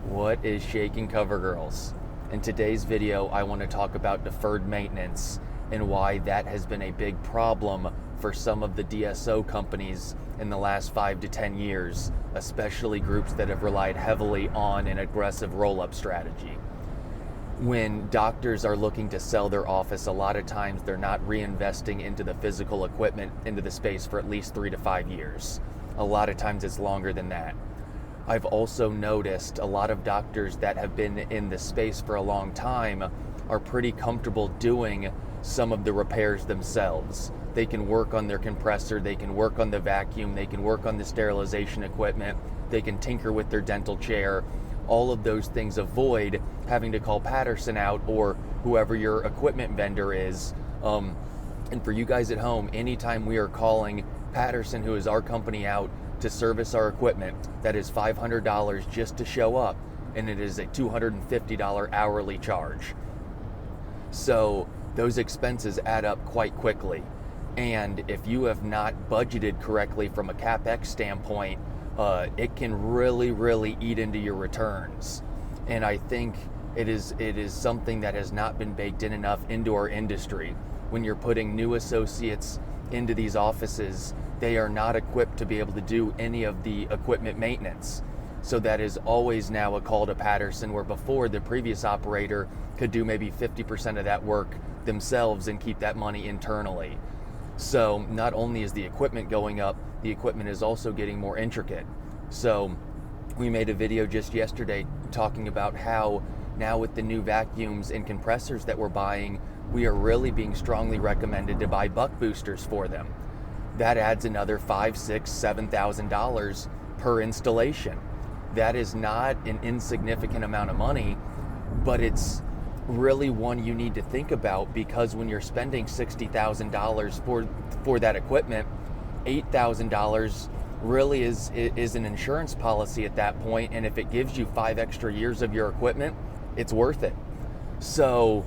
What is shaking, cover girls? In today's video, I want to talk about deferred maintenance and why that has been a big problem for some of the DSO companies in the last 5 to 10 years, especially groups that have relied heavily on an aggressive roll-up strategy. When doctors are looking to sell their office, a lot of times they're not reinvesting into the physical equipment, into the space for at least 3 to 5 years. A lot of times it's longer than that. I've also noticed a lot of doctors that have been in the space for a long time are pretty comfortable doing some of the repairs themselves. They can work on their compressor, they can work on the vacuum, they can work on the sterilization equipment, they can tinker with their dental chair. All of those things avoid having to call Patterson out or whoever your equipment vendor is. And for you guys at home, anytime we are calling Patterson, who is our company, out to service our equipment, that is $500 just to show up, and it is a $250 hourly charge. So those expenses add up quite quickly. And if you have not budgeted correctly from a CapEx standpoint, it can really eat into your returns. And I think it is something that has not been baked in enough into our industry. When you're putting new associates into these offices, they are not equipped to be able to do any of the equipment maintenance. So that is always now a call to Patterson, where before the previous operator could do maybe 50% of that work themselves and keep that money internally. So not only is the equipment going up, the equipment is also getting more intricate. So we made a video just yesterday talking about how now with the new vacuums and compressors that we're buying, we are really being strongly recommended to buy buck boosters for them. That adds another $5,000, $6,000, $7,000 per installation. That is not an insignificant amount of money, but it's really one you need to think about, because when you're spending $60,000 for that equipment, $8,000 really is an insurance policy at that point, and if it gives you 5 extra years of your equipment, it's worth it. So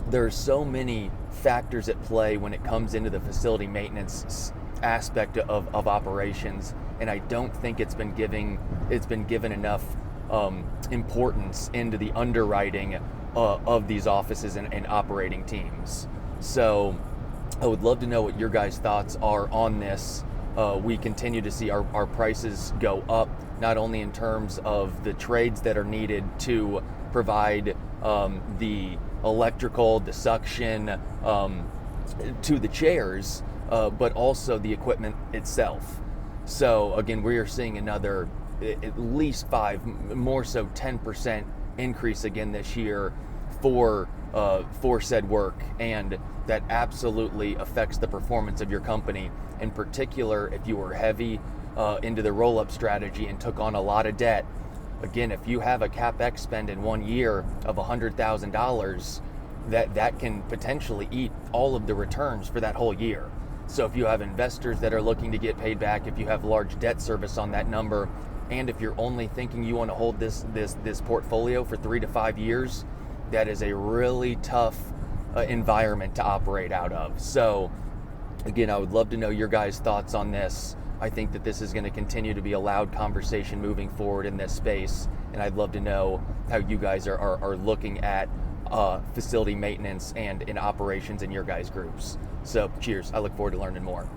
there's so many factors at play when it comes into the facility maintenance aspect of operations, and I don't think it's been given enough importance into the underwriting of these offices and operating teams. So I would love to know what your guys' thoughts are on this. We continue to see our prices go up, not only in terms of the trades that are needed to provide the electrical, the suction to the chairs, but also the equipment itself. So again, we are seeing another at least 5, more so 10% increase again this year for said work, and that absolutely affects the performance of your company. In particular, if you were heavy into the roll-up strategy and took on a lot of debt. Again, if you have a CapEx spend in 1 year of $100,000, that can potentially eat all of the returns for that whole year. So if you have investors that are looking to get paid back, if you have large debt service on that number, and if you're only thinking you want to hold this portfolio for 3 to 5 years, that is a really tough environment to operate out of. So again, I would love to know your guys' thoughts on this. I think that this is going to continue to be a loud conversation moving forward in this space, and I'd love to know how you guys are looking at facility maintenance and in operations in your guys' groups. So cheers, I look forward to learning more.